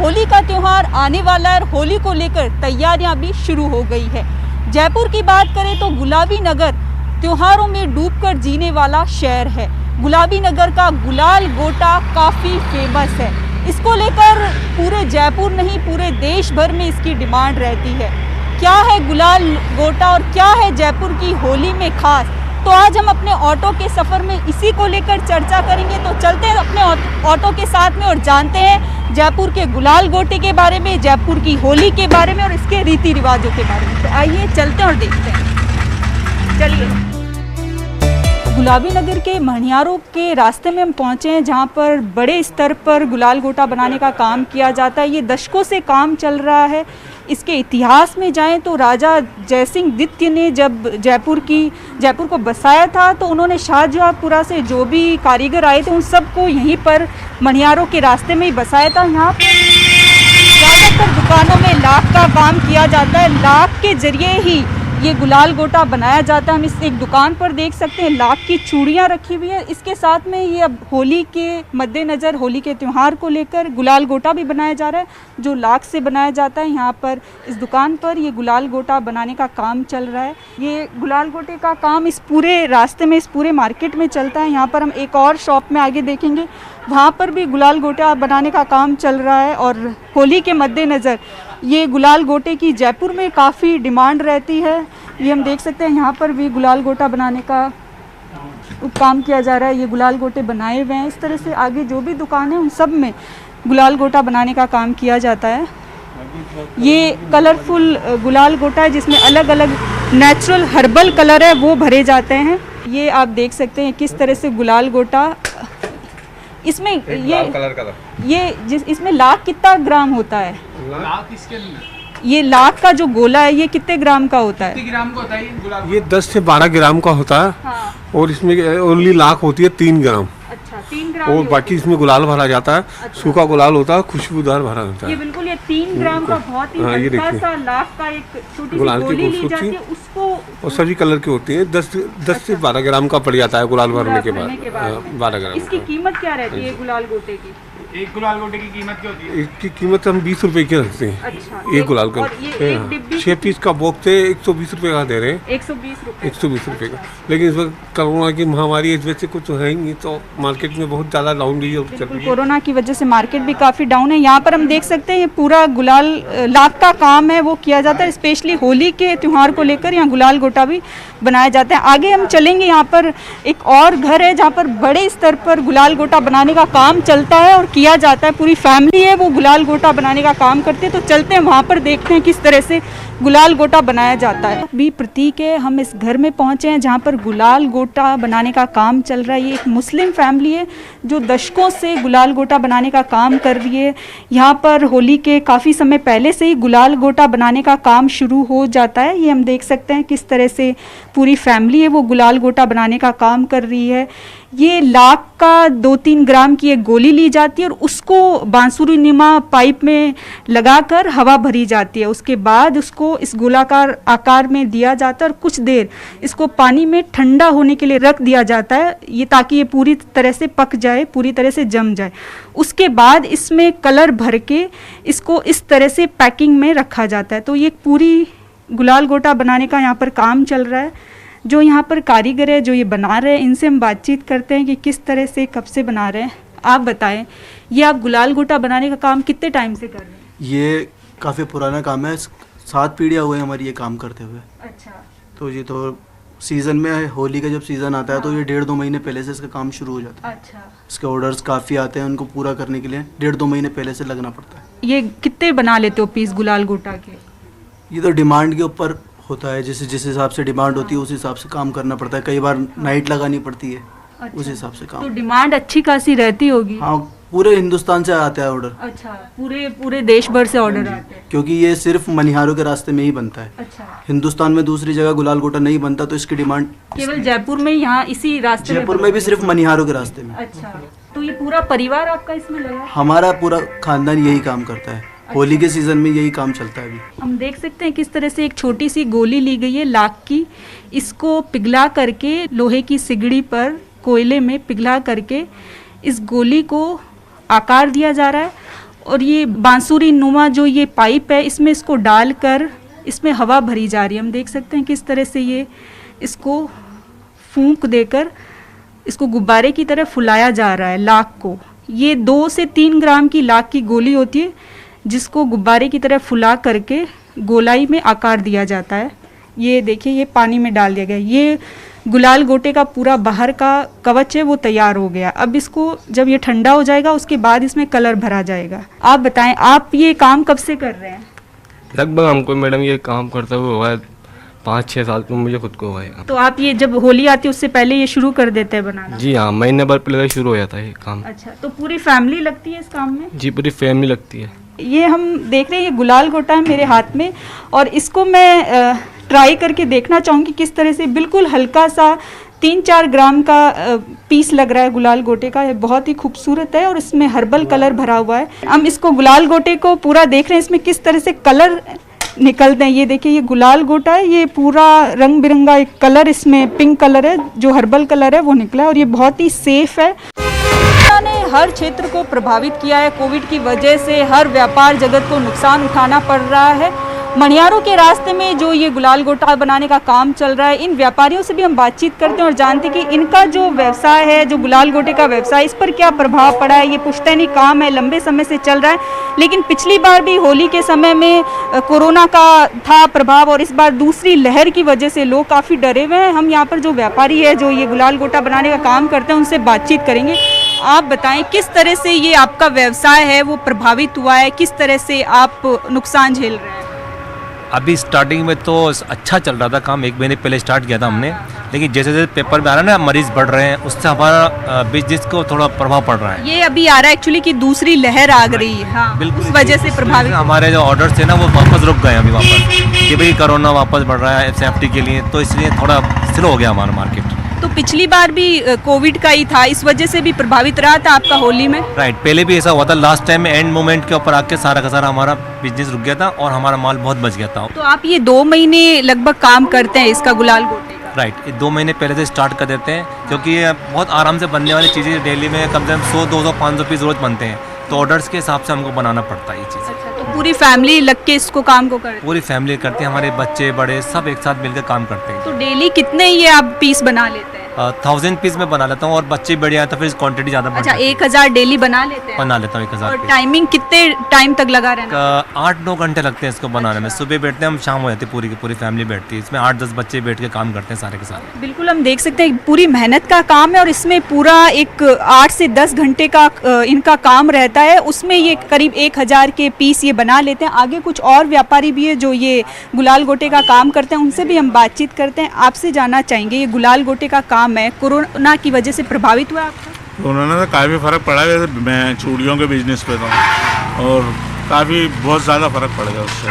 होली का त्यौहार आने वाला है और होली को लेकर तैयारियां भी शुरू हो गई है। जयपुर की बात करें तो गुलाबी नगर त्योहारों में डूबकर जीने वाला शहर है। गुलाबी नगर का गुलाल गोटा काफ़ी फेमस है। इसको लेकर पूरे जयपुर नहीं पूरे देश भर में इसकी डिमांड रहती है। क्या है गुलाल गोटा और क्या है जयपुर की होली में खास, तो आज हम अपने ऑटो के सफ़र में इसी को लेकर चर्चा करेंगे। तो चलते हैं अपने ऑटो के साथ में और जानते हैं जयपुर के गुलाल गोटे के बारे में, जयपुर की होली के बारे में और इसके रीति रिवाजों के बारे में। तो आइए चलते हैं और देखते हैं। चलिए, गुलाबी नगर के मनियारों के रास्ते में हम पहुंचे हैं जहां पर बड़े स्तर पर गुलाल गोटा बनाने का काम किया जाता है। ये दशकों से काम चल रहा है। इसके इतिहास में जाएं तो राजा जयसिंह द्वितीय ने जब जयपुर को बसाया था तो उन्होंने शाहजहाँपुरा से जो भी कारीगर आए थे उन सबको यहीं पर मनियारों के रास्ते में ही बसाया था। यहाँ पर ज़्यादातर दुकानों में लाख का काम किया जाता है। लाख के जरिए ही ये गुलाल गोटा बनाया जाता है। हम इस एक दुकान पर देख सकते हैं लाख की चूड़ियाँ रखी हुई है। इसके साथ में ये अब होली के मद्देनज़र होली के त्यौहार को लेकर गुलाल गोटा भी बनाया जा रहा है जो लाख से बनाया जाता है। यहाँ पर इस दुकान पर ये गुलाल गोटा बनाने का काम चल रहा है। ये गुलाल गोटे का काम इस पूरे रास्ते में, इस पूरे मार्केट में चलता है। यहाँ पर हम एक और शॉप में आगे देखेंगे, वहाँ पर भी गुलाल गोटा बनाने का काम चल रहा है। और होली के मद्देनज़र ये गुलाल गोटे की जयपुर में काफ़ी डिमांड रहती है। ये हम देख सकते हैं यहाँ पर भी गुलाल गोटा बनाने का काम किया जा रहा है। ये गुलाल गोटे बनाए हुए हैं। इस तरह से आगे जो भी दुकान है उन सब में गुलाल गोटा बनाने का काम किया जाता है। ये कलरफुल गुलाल गोटा है जिसमें अलग अलग नेचुरल हर्बल कलर है वो भरे जाते हैं। ये आप देख सकते हैं किस तरह से गुलाल गोटा इसमें इसमें लाख कितना ग्राम होता है? लाख इसके ये लाख का जो गोला है ये कितने ग्राम का होता है? कितने ग्राम का होता है ये 10 से 12 ग्राम का होता है। हाँ। और इसमें ओनली लाख होती है 3 ग्राम। अच्छा, 3 ग्राम। और बाकी इसमें गुलाल भरा जाता है। अच्छा। सूखा गुलाल होता है, खुशबूदार भरा होता ये है। बिल्कुल ये 3 ग्राम का बहुत ही हल्का सा लाख का एक छोटी सी गुलाल की गोली ली खूबसूरती जाती है उसको। और सभी कलर की होती है। 10 से 12 ग्राम का पड़ जाता है गुलाल भरने के बाद। 12 ग्राम। इसकी कीमत क्या रहती है गुलाल गोटे की? एक गुलाल गोटे की कीमत क्या होती है? इसकी कीमत हम 20 रुपए की रखते हैं। अच्छा, एक गुलाल का। और ये एक डिब्बी 6 पीस का बॉक्स है 120 रुपए का दे रहे हैं। 120 रुपए। 120 रुपए का। लेकिन इस वक्त कोरोना की महामारी इस वजह से कुछ है ही नहीं, तो मार्केट में बहुत ज़्यादा डाउन रही है। कोरोना की वजह से मार्केट भी काफ़ी डाउन है। यहाँ पर हम देख सकते हैं ये पूरा गुलाल लाख का काम है वो किया जाता है। स्पेशली होली के त्यौहार को लेकर यहाँ गुलाल गोटा भी बनाया जाता है। आगे हम चलेंगे, यहाँ पर एक और घर है जहाँ पर बड़े स्तर पर गुलाल गोटा बनाने का काम चलता है और किया जाता है। पूरी फैमिली है वो गुलाल गोटा बनाने का काम करती है। तो चलते हैं वहाँ पर देखते हैं किस तरह से गुलाल गोटा बनाया जाता है। भी प्रतीक है, हम इस घर में पहुँचे हैं जहाँ पर गुलाल गोटा बनाने का काम चल रहा है। ये एक मुस्लिम फैमिली है जो दशकों से गुलाल गोटा बनाने का काम कर रही है। यहाँ पर होली के काफ़ी समय पहले से ही गुलाल गोटा बनाने का काम शुरू हो जाता है। ये हम देख सकते हैं किस तरह से पूरी फैमिली है वो गुलाल गोटा बनाने का काम कर रही है। ये लाख का 2-3 ग्राम की एक गोली ली जाती है और उसको बांसुरी नुमा पाइप में लगाकर हवा भरी जाती है। उसके बाद उसको इस गोलाकार आकार में दिया जाता है और कुछ देर इसको पानी में ठंडा होने के लिए रख दिया जाता है, ये ताकि ये पूरी तरह से पक जाए, पूरी तरह से जम जाए। उसके बाद इसमें कलर भर के इसको इस तरह से पैकिंग में रखा जाता है। तो ये पूरी गुलाल गोटा बनाने का यहाँ पर काम चल रहा है। जो यहाँ पर कारीगर है जो ये बना रहे हैं इनसे हम बातचीत करते हैं कि किस तरह से कब से बना रहे हैं। आप बताएं, ये आप गुलाल गोटा बनाने का काम कितने टाइम से कर रहे हैं? ये काफ़ी पुराना काम है, 7 पीढ़ियाँ हुए हमारी ये काम करते हुए। अच्छा। तो ये तो सीज़न में होली का जब सीज़न आता है तो ये 1.5-2 महीने पहले से इसका काम शुरू हो जाता है। अच्छा। इसके ऑर्डर्स काफ़ी आते हैं, उनको पूरा करने के लिए 1.5-2 महीने पहले से लगना पड़ता है। ये कितने बना लेते हो पीस गुलाल गोटा के? ये तो डिमांड के ऊपर होता है, जिस हिसाब से डिमांड होती है उस हिसाब से काम करना पड़ता है। कई बार नाइट लगानी पड़ती है। अच्छा। उस हिसाब से काम। तो डिमांड अच्छी खासी रहती होगी? हाँ, पूरे हिंदुस्तान से आता है ऑर्डर। अच्छा, पूरे देश भर से ऑर्डर आते हैं? क्योंकि ये सिर्फ मनिहारों के रास्ते में ही बनता है। अच्छा। हिंदुस्तान में दूसरी जगह गुलाल गोटा नहीं बनता, तो इसकी डिमांड केवल जयपुर में, यहाँ इसी रास्ते जयपुर में भी सिर्फ मनिहारों के रास्ते में। अच्छा, तो ये पूरा परिवार आपका इसमें लगा? हमारा पूरा खानदान यही काम करता है। होली के सीज़न में यही काम चलता है अभी। हम देख सकते हैं किस तरह से एक छोटी सी गोली ली गई है लाख की। इसको पिघला करके लोहे की सिगड़ी पर कोयले में पिघला करके इस गोली को आकार दिया जा रहा है और ये बांसुरी नुमा जो ये पाइप है, इसमें इसको डालकर इसमें हवा भरी जा रही है। हम देख सकते हैं किस तरह से ये इसको फूंक देकर इसको गुब्बारे की तरह फुलाया जा रहा है लाख को। ये 2 से 3 ग्राम की लाख की गोली होती है जिसको गुब्बारे की तरह फुला करके गोलाई में आकार दिया जाता है। ये देखिए ये पानी में डाल दिया गया। ये गुलाल गोटे का पूरा बाहर का कवच है वो तैयार हो गया। अब इसको जब ये ठंडा हो जाएगा उसके बाद इसमें कलर भरा जाएगा। आप बताएं, आप ये काम कब से कर रहे हैं? लगभग हमको मैडम ये काम करते हुए हुआ है 5-6 साल तो मुझे खुद को हुआ है। तो आप ये जब होली आती है उससे पहले ये शुरू कर देते हैं बनाना? जी हाँ, महीने भर पहले शुरू हो जाता है ये काम। अच्छा, तो पूरी फैमिली लगती है इस काम में? जी, पूरी फैमिली लगती है। ये हम देख रहे हैं, ये गुलाल गोटा है मेरे हाथ में और इसको मैं ट्राई करके देखना चाहूँगी किस तरह से। बिल्कुल हल्का सा 3-4 ग्राम का पीस लग रहा है गुलाल गोटे का। ये बहुत ही खूबसूरत है और इसमें हर्बल कलर भरा हुआ है। हम इसको गुलाल गोटे को पूरा देख रहे हैं इसमें किस तरह से कलर निकलते हैं। ये देखिए ये गुलाल गोटा है, ये पूरा रंग बिरंगा एक कलर, इसमें पिंक कलर है जो हर्बल कलर है वो निकला है और ये बहुत ही सेफ है। ने हर क्षेत्र को प्रभावित किया है। कोविड की वजह से हर व्यापार जगत को नुकसान उठाना पड़ रहा है। मनियारों के रास्ते में जो ये गुलाल गोटा बनाने का काम चल रहा है, इन व्यापारियों से भी हम बातचीत करते हैं और जानते हैं कि इनका जो व्यवसाय है, जो गुलाल गोटे का व्यवसाय, इस पर क्या प्रभाव पड़ा है। ये पुश्तैनी काम है, लंबे समय से चल रहा है, लेकिन पिछली बार भी होली के समय में कोरोना का था प्रभाव और इस बार दूसरी लहर की वजह से लोग काफ़ी डरे हुए हैं। हम यहाँ पर जो व्यापारी है जो ये गुलाल गोटा बनाने का काम करते हैं उनसे बातचीत करेंगे। आप बताएं किस तरह से ये आपका व्यवसाय है वो प्रभावित हुआ है, किस तरह से आप नुकसान झेल रहे हैं? अभी स्टार्टिंग में तो अच्छा चल रहा था काम, 1 महीने पहले स्टार्ट किया था हमने, लेकिन जैसे जैसे पेपर में आ रहा है ना मरीज बढ़ रहे हैं, उससे हमारा बिजनेस को थोड़ा प्रभाव पड़ रहा है। ये अभी आ रहा है एक्चुअली कि दूसरी लहर आ गई है। हाँ, बिल्कुल, उस वजह से प्रभावित। हमारे जो ऑर्डर्स थे ना वो वापस रुक गए अभी वापस, कि भाई कोरोना वापस बढ़ रहा है सेफ्टी के लिए, तो इसलिए थोड़ा स्लो हो गया हमारा मार्केट। तो पिछली बार भी कोविड का ही था, इस वजह से भी प्रभावित रहा था आपका होली में? राइट, पहले भी ऐसा हुआ था। लास्ट टाइम में एंड मोमेंट के ऊपर आके सारा का सारा हमारा बिजनेस रुक गया था और हमारा माल बहुत बच गया था। तो आप ये 2 महीने लगभग काम करते हैं इसका गुलाल गोटे का? राइट, ये 2 महीने पहले से स्टार्ट कर देते हैं क्योंकि ये बहुत आराम से बनने वाली चीज़ें डेली में कम से कम 100, 200, 500 पीस रोज बनते हैं, तो ऑर्डर्स के हिसाब से हमको बनाना पड़ता है ये चीज़। अच्छा, तो पूरी फैमिली लग के इसको काम को करते हैं? पूरी फैमिली करते हैं, हमारे बच्चे बड़े सब एक साथ मिलकर काम करते हैं। तो डेली कितने ये आप पीस बना लेते हैं? 1000 पीस में बना लेता हूँ और बच्चे बढ़िया हैं तो फिर क्वांटिटी ज़्यादा बढ़ अच्छा, जाती है। 1000 डेली बना लेते हैं? बना लेता हूँ 1000 और पीस। टाइमिंग कितने टाइम तक लगा रहना? 8-9 घंटे लगते हैं इसको बनाने में। सुबह बैठते हैं हम, शाम हो जाती है, पूरी की पूरी फैमिली बैठती है इसमें। 8-10 बच्चे बैठ के काम करते हैं सारे के सारे। बिल्कुल, हम देख सकते हैं पूरी मेहनत का काम है और इसमें पूरा एक 8 से 10 घंटे का इनका काम रहता है। उसमें ये करीब 1000 के पीस ये बना लेते हैं। आगे कुछ और व्यापारी भी है जो ये गुलाल गोटे का काम करते हैं, उनसे भी हम बातचीत करते हैं। आपसे जानना चाहेंगे, ये गुलाल गोटे का काम है, कोरोना की वजह से प्रभावित हुआ आपका? उन्होंने तो काफ़ी फ़र्क पड़ा है। वैसे मैं चूड़ियों के बिजनेस पे था और काफ़ी बहुत ज़्यादा फ़र्क पड़ गया उससे।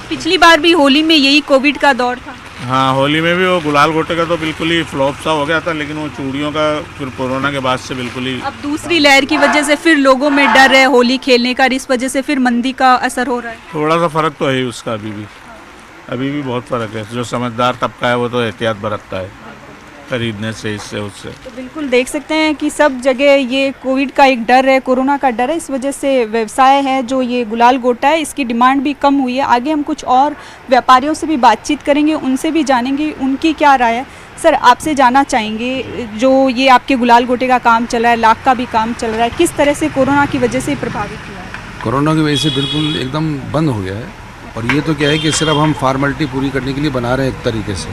पिछली बार भी होली में यही कोविड का दौर था? हाँ, होली में भी वो गुलाल गोटे का तो बिल्कुल ही फ्लॉप सा हो गया था, लेकिन वो चूड़ियों का फिर कोरोना के बाद से बिल्कुल ही। अब दूसरी लहर की वजह से फिर लोगों में डर है होली खेलने का, इस वजह से फिर मंदी का असर हो रहा है। थोड़ा सा फ़र्क तो है ही उसका, अभी भी बहुत फ़र्क है। जो समझदार तबका है वो तो एहतियात बरतता है खरीदने से, इससे उससे। तो बिल्कुल देख सकते हैं कि सब जगह ये कोविड का एक डर है, कोरोना का डर है, इस वजह से व्यवसाय है जो ये गुलाल गोटा है इसकी डिमांड भी कम हुई है। आगे हम कुछ और व्यापारियों से भी बातचीत करेंगे, उनसे भी जानेंगे उनकी क्या राय है। सर, आपसे जानना चाहेंगे, जो ये आपके गुलाल गोटे का काम चल रहा है, लाख का भी काम चल रहा है, किस तरह से कोरोना की वजह से प्रभावित हुआ है? कोरोना की वजह से बिल्कुल एकदम बंद हो गया है और ये तो क्या है कि सिर्फ हम फॉर्मेलिटी पूरी करने के लिए बना रहे हैं एक तरीके से,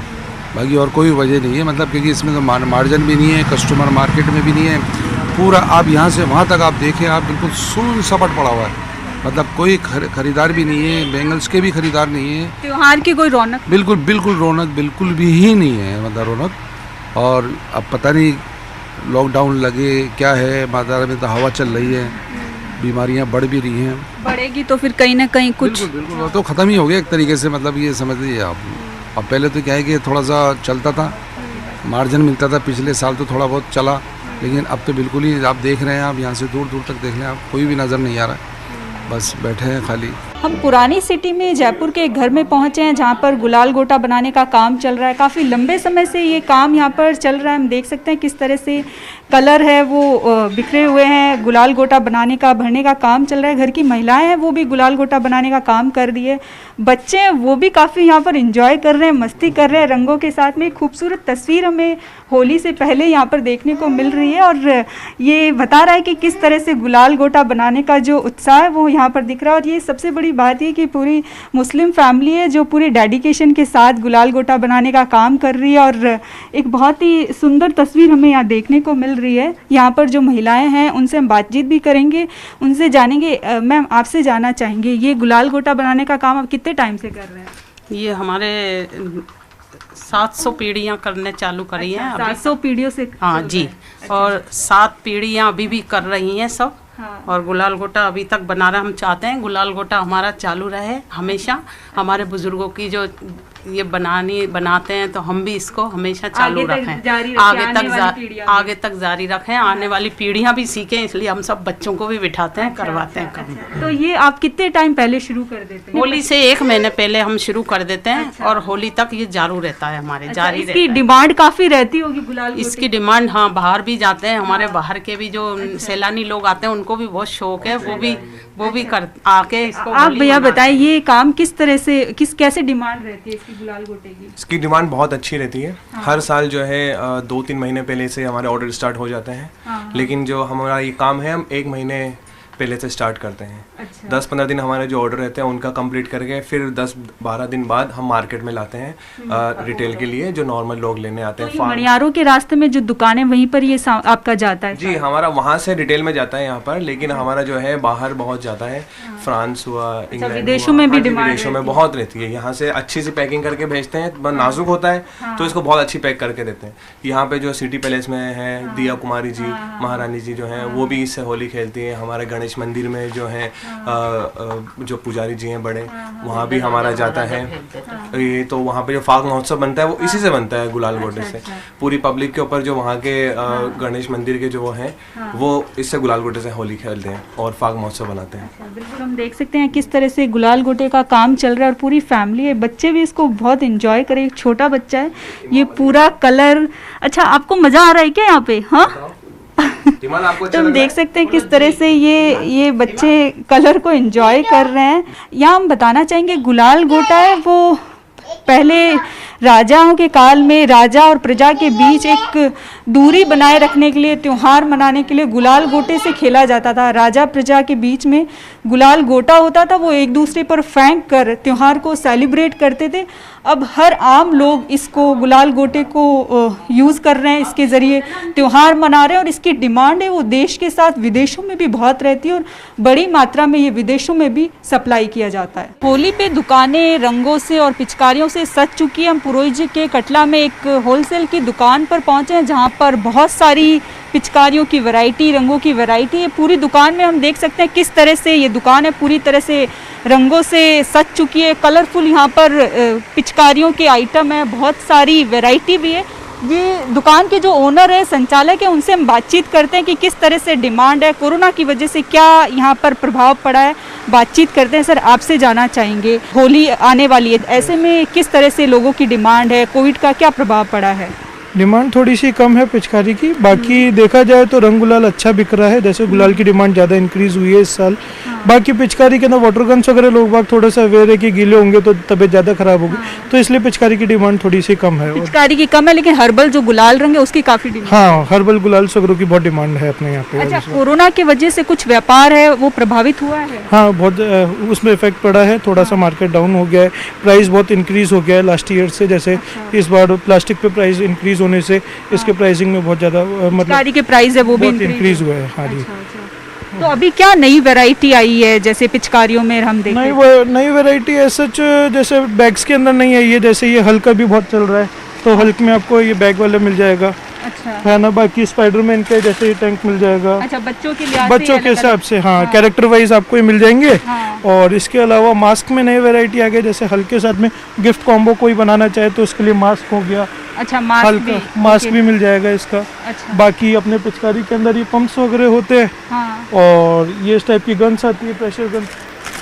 बाकी और कोई वजह नहीं है। मतलब क्योंकि इसमें तो मार्जिन भी नहीं है, कस्टमर मार्केट में भी नहीं है। पूरा आप यहाँ से वहाँ तक आप देखें, आप बिल्कुल सुन सपाट पड़ा हुआ है। मतलब कोई खरीदार भी नहीं है, बैंगल्स के भी खरीदार नहीं है। त्योहार की कोई रौनक? बिल्कुल रौनक बिल्कुल भी ही नहीं है, मतलब रौनक। और अब पता नहीं लॉकडाउन लगे क्या है, मादारा में तो हवा चल रही है, बीमारियां बढ़ भी रही हैं। बढ़ेगी तो फिर कहीं ना कहीं कुछ बिल्कुल तो ख़त्म ही हो गया एक तरीके से। मतलब ये समझ लीजिए आप। अब पहले तो क्या है कि थोड़ा सा चलता था, मार्जिन मिलता था, पिछले साल तो थोड़ा बहुत चला, लेकिन अब तो बिल्कुल ही आप देख रहे हैं, आप यहाँ से दूर दूर तक देख लें, आप कोई भी नज़र नहीं आ रहा है, बस बैठे हैं खाली। हम पुरानी सिटी में जयपुर के एक घर में पहुंचे हैं जहां पर गुलाल गोटा बनाने का काम चल रहा है। काफ़ी लंबे समय से ये काम यहां पर चल रहा है। हम देख सकते हैं किस तरह से कलर है वो बिखरे हुए हैं। गुलाल गोटा बनाने का भरने का काम चल रहा है। घर की महिलाएं हैं वो भी गुलाल गोटा बनाने का काम कर रही है। बच्चे हैं वो भी काफ़ी यहाँ पर इंजॉय कर रहे हैं, मस्ती कर रहे हैं रंगों के साथ में। खूबसूरत तस्वीर हमें होली से पहले यहाँ पर देखने को मिल रही है और ये बता रहा है कि किस तरह से गुलाल गोटा बनाने का जो उत्साह है वो यहाँ पर दिख रहा है। और ये सबसे बड़ी बात ये कि पूरी मुस्लिम फैमिली है जो पूरी डेडिकेशन के साथ गुलाल गोटा बनाने का काम कर रही है और एक बहुत ही सुंदर तस्वीर हमें यहाँ देखने को मिल रही है। यहाँ पर जो महिलाएं हैं उनसे हम बातचीत भी करेंगे, उनसे जानेंगे। मैम, आपसे जानना चाहेंगे ये गुलाल गोटा बनाने का काम आप कितने टाइम से कर रहे हैं? ये हमारे 700 पीढ़ियाँ करने चालू करी हैं। 700 पीढ़ियों से? हाँ जी। और 7 पीढ़ियाँ अभी भी कर रही हैं सब। हाँ। और गुलाल गोटा अभी तक बना रहे। हम चाहते हैं गुलाल गोटा हमारा चालू रहे हमेशा। हमारे बुजुर्गों की जो ये बनाते हैं तो हम भी इसको हमेशा चालू रखें, आगे तक जारी रखें। आने वाली पीढ़ियां भी सीखें, इसलिए हम सब बच्चों को भी बिठाते हैं, करवाते हैं काम। तो ये आप कितने टाइम पहले शुरू कर देते हैं? होली से 1 महीने पहले हम शुरू कर देते हैं और होली तक ये जारू रहता है हमारे। जारी रहता है। इसकी डिमांड काफी रहती होगी गुलाल गोटे? इसकी डिमांड, हाँ, बाहर भी जाते हैं हमारे। बाहर के भी जो सैलानी लोग आते हैं उनको भी बहुत शौक है। वो भी कर आके इसको। आप भैया बताएं ये काम किस तरह से कैसे डिमांड रहती है इसकी गुलाल गोटे की? इसकी डिमांड बहुत अच्छी रहती है। हाँ। हर साल जो है 2-3 महीने पहले से हमारे ऑर्डर स्टार्ट हो जाते हैं। हाँ। लेकिन जो हमारा ये काम है हम 1 महीने पहले से स्टार्ट करते हैं। अच्छा। 10-15 दिन हमारे जो ऑर्डर रहते हैं उनका कंप्लीट करके फिर 10-12 दिन बाद हम मार्केट में लाते हैं रिटेल के लिए, जो नॉर्मल लोग लेने आते हैं। तो मणियारों के रास्ते में जो दुकान है वहीं पर ये आपका जाता है? जी, हमारा वहाँ से रिटेल में जाता है यहाँ पर, लेकिन हमारा जो है बाहर बहुत जाता है। फ्रांस हुआ, इंग्लैंड, विदेशों में भी डिमांड? विदेशों में बहुत रहती है। यहाँ से अच्छी सी पैकिंग करके भेजते हैं। नाजुक होता है तो इसको बहुत अच्छी पैक करके देते हैं। यहाँ पे जो सिटी पैलेस में है दिया कुमारी जी, महारानी जी जो हैं वो भी इससे होली खेलती है। हमारे गणेश मंदिर में जो है जो पुजारी जी हैं बड़े, वहाँ भी हमारा जाता है। ये तो वहाँ पे जो फाग महोत्सव बनता है वो इसी से बनता है, गुलाल गोटे से। पूरी पब्लिक के ऊपर जो वहाँ के गणेश मंदिर के जो वो हैं वो इससे गुलाल गोटे से होली खेलते हैं और फाग महोत्सव बनाते हैं। बिल्कुल, हम देख सकते हैं किस तरह से गुलाल गोटे का काम चल रहा है और पूरी फैमिली है। बच्चे भी इसको बहुत एंजॉय करें। एक छोटा बच्चा है, ये पूरा कलर। अच्छा, आपको मजा आ रहा है क्या यहाँ पे? हाँ, तो हम देख सकते हैं किस तरह से ये बच्चे कलर को एंजॉय कर रहे हैं। यहाँ हम बताना चाहेंगे गुलाल गोटा है वो पहले राजाओं के काल में राजा और प्रजा के बीच एक दूरी बनाए रखने के लिए, त्यौहार मनाने के लिए गुलाल गोटे से खेला जाता था। राजा प्रजा के बीच में गुलाल गोटा होता था, वो एक दूसरे पर फेंक कर त्यौहार को सेलिब्रेट करते थे। अब हर आम लोग इसको गुलाल गोटे को यूज़ कर रहे हैं, इसके ज़रिए त्यौहार मना रहे हैं और इसकी डिमांड है वो देश के साथ विदेशों में भी बहुत रहती है और बड़ी मात्रा में ये विदेशों में भी सप्लाई किया जाता है। होली पे दुकानें रंगों से और पिचकारियों से सज चुकी है। हम पुरोहित के कटला में एक होलसेल की दुकान पर पहुंचे हैं जहां पर बहुत सारी पिचकारियों की वैरायटी, रंगों की वैरायटी है। पूरी दुकान में हम देख सकते हैं किस तरह से ये दुकान है पूरी तरह से रंगों से सज चुकी है। कलरफुल यहाँ पर पिचकारियों के आइटम है, बहुत सारी वैरायटी भी है। ये दुकान के जो ओनर है, संचालक है, उनसे हम बातचीत करते हैं कि किस तरह से डिमांड है, कोरोना की वजह से क्या यहाँ पर प्रभाव पड़ा है। बातचीत करते हैं। सर, आपसे जानना चाहेंगे होली आने वाली है, ऐसे में किस तरह से लोगों की डिमांड है, कोविड का क्या प्रभाव पड़ा है? डिमांड थोड़ी सी कम है पिचकारी की, बाकी देखा जाए तो रंग गुलाल अच्छा बिक रहा है। जैसे गुलाल की डिमांड ज़्यादा इंक्रीज हुई है इस साल। बाकी पिचकारी के अंदर वाटर गन्स वगैरह लोग बाग थोड़ा सा अवेयर है कि गीले होंगे तो तबीयत ज़्यादा खराब होगी, तो इसलिए पिचकारी की डिमांड थोड़ी सी कम है। पिचकारी की कम है, लेकिन हर्बल जो गुलाल रंग है उसकी काफ़ी डिमांड। हाँ, हर्बल गुलाल सगरों की बहुत डिमांड है अपने यहाँ पे। अच्छा, कोरोना की वजह से कुछ व्यापार है वो प्रभावित हुआ है? हाँ, बहुत उसमें इफेक्ट पड़ा है। थोड़ा सा मार्केट डाउन हो गया है, प्राइस बहुत इंक्रीज हो गया है लास्ट ईयर से। जैसे इस बार प्लास्टिक पे प्राइस इंक्रीज होने से इसके प्राइसिंग में बहुत ज़्यादा मतलब के प्राइस है वो भी इंक्रीज हुआ है। हाँ जी। तो अभी क्या नई वैरायटी आई है जैसे पिचकारियों में हम देखें? नई वैरायटी ऐसा जैसे बैग्स के अंदर नहीं आई है। जैसे ये हल्का भी बहुत चल रहा है, तो हल्क में आपको ये बैग वाला मिल जाएगा। अच्छा, है ना। बाकी स्पाइडरमैन के जैसे ये टैंक मिल जाएगा। अच्छा, बच्चों के लिए, बच्चों के हिसाब से। हाँ, कैरेक्टर वाइज आपको ये मिल जाएंगे। हाँ। और इसके अलावा मास्क में नई वैरायटी आ गई। जैसे हल्के साथ में गिफ्ट कॉम्बो कोई बनाना चाहे तो उसके लिए मास्क हो गया। अच्छा, मास्क भी मिल जाएगा इसका। अच्छा। बाकी अपने पिचकारी के अंदर ये पंप्स वगैरह होते हैं। हाँ। और ये इस टाइप की गन्स आती है, प्रेशर गन।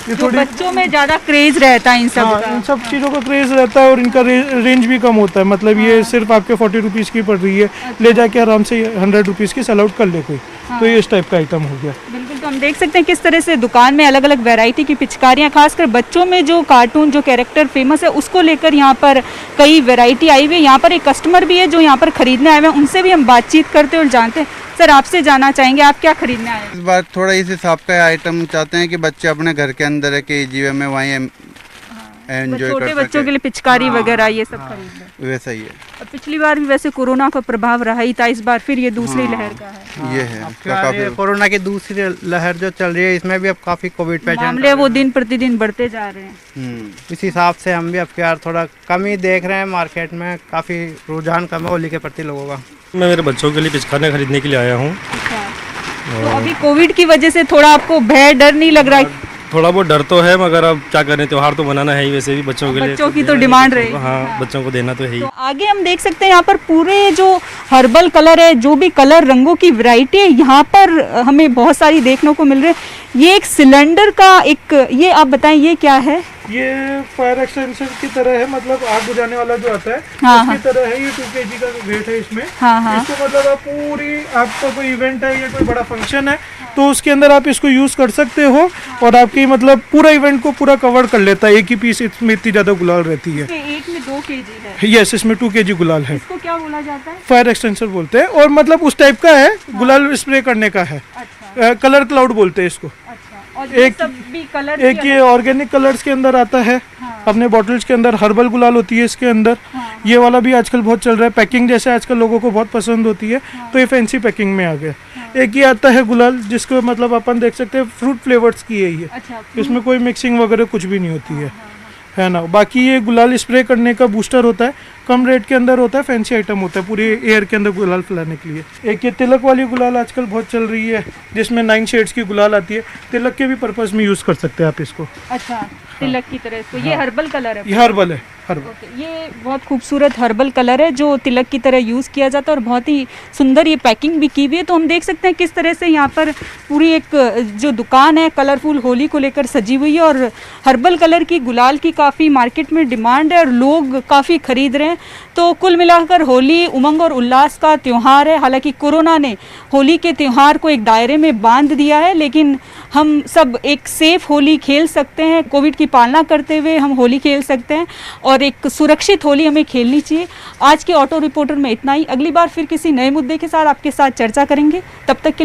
ये जो बच्चों में ज्यादा क्रेज रहता है इन सब हाँ, का। इन सब चीज़ों का क्रेज रहता है और इनका रेंज भी कम होता है। मतलब ये सिर्फ आपके 40 रुपीज़ की पड़ रही है, ले जाके आराम से 100 रुपीज़ की सेल आउट कर ले कोई। तो ये इस टाइप का आइटम हो गया। बिल्कुल, तो हम देख सकते हैं किस तरह से दुकान में अलग अलग वैरायटी की पिचकारियाँ, खासकर बच्चों में जो कार्टून जो कैरेक्टर फेमस है उसको लेकर यहाँ पर कई वैरायटी आई हुई है। यहाँ पर एक कस्टमर भी है जो यहाँ पर खरीदने आए हुए हैं, उनसे भी हम बातचीत करते और जानते हैं। सर, आपसे जानना चाहेंगे आप क्या खरीदने आए हैं? इस बार थोड़ा इस हिसाब का आइटम चाहते हैं कि बच्चे अपने घर के अंदर है कि जीवे में वहीं एंजॉय कर छोटे बच्चों के लिए पिचकारी वगैरह ये सब खरीद लें। वैसा ही है। और पिछली बार भी वैसे कोरोना का प्रभाव रहा ही था, इस बार फिर ये दूसरी लहर का है। ये है कोरोना की दूसरी लहर जो चल रही है, इसमें भी अब काफी कोविड पेशेंट मामले वो दिन प्रतिदिन बढ़ते जा रहे हैं। इस हिसाब से हम भी अब यार थोड़ा कम ही देख रहे हैं मार्केट में, काफी रुझान कम है होली के प्रति लोगों का। मैं मेरे बच्चों के लिए पिचकारियाँ खरीदने के लिए आया हूँ। तो अभी कोविड की वजह से थोड़ा आपको भय डर नहीं लग रहा है? थोड़ा बहुत डर तो है, मगर अब क्या करें, त्योहार तो मनाना है ही। वैसे भी बच्चों के लिए, बच्चों की तो डिमांड रही। हाँ, बच्चों को देना तो है ही। तो आगे हम देख सकते हैं यहाँ पर पूरे जो हर्बल कलर है, जो भी कलर रंगों की वैरायटी है यहाँ पर हमें बहुत सारी देखने को मिल रही है। ये एक सिलेंडर का ये आप बताएं ये क्या है? ये फायर एक्सटेंशन की तरह है, मतलब आग बुझाने वाला जो आता है उसकी तरह है। ये 2 kg का वेट है इसमें। इसको मतलब आप पूरी, आपका कोई इवेंट है या कोई बड़ा फंक्शन है तो उसके अंदर आप इसको यूज कर सकते हो और आपकी मतलब पूरा इवेंट को पूरा कवर कर लेता है। एक ही पीस इसमें इतनी ज्यादा गुलाल रहती है। एक में 2 kg है। यस, इसमें 2 kg गुलाल है। इसको क्या बोला जाता है? फायर एक्सटेंसर बोलते हैं और मतलब उस टाइप का है, गुलाल स्प्रे करने का है। कलर क्लाउड बोलते हैं इसको। और एक भी कलर एक ये ऑर्गेनिक कलर्स के अंदर आता है। अपने बॉटल्स के अंदर हर्बल गुलाल होती है इसके अंदर। ये वाला भी आजकल बहुत चल रहा है, पैकिंग जैसे आजकल लोगों को बहुत पसंद होती है तो ये फैंसी पैकिंग में आ गया। एक ये आता है गुलाल जिसको मतलब अपन देख सकते हैं फ्रूट फ्लेवर्स की है ये। इसमें कोई मिक्सिंग वगैरह कुछ भी नहीं होती है ना। बाकी ये गुलाल स्प्रे करने का बूस्टर होता है, कम रेट के अंदर होता है, फैंसी आइटम होता है पूरे एयर के अंदर गुलाल फैलाने के लिए। एक ये तिलक वाली गुलाल आजकल बहुत चल रही है जिसमें 9 शेड्स की गुलाल आती है। तिलक के भी पर्पस में यूज कर सकते हैं आप इसको। अच्छा, तिलक की तरह इसको। ये हर्बल कलर है? ये हर्बल है। ये बहुत खूबसूरत हर्बल कलर है जो तिलक की तरह यूज़ किया जाता है और बहुत ही सुंदर ये पैकिंग भी की हुई है। तो हम देख सकते हैं किस तरह से यहाँ पर पूरी एक जो दुकान है कलरफुल होली को लेकर सजी हुई है और हर्बल कलर की गुलाल की काफ़ी मार्केट में डिमांड है और लोग काफ़ी खरीद रहे हैं। तो कुल मिलाकर होली उमंग और उल्लास का त्यौहार है। हालांकि कोरोना ने होली के त्यौहार को एक दायरे में बांध दिया है, लेकिन हम सब एक सेफ होली खेल सकते हैं। कोविड की पालना करते हुए हम होली खेल सकते हैं और एक सुरक्षित होली हमें खेलनी चाहिए। आज के ऑटो रिपोर्टर में इतना ही। अगली बार फिर किसी नए मुद्दे के साथ आपके साथ चर्चा करेंगे। तब तक के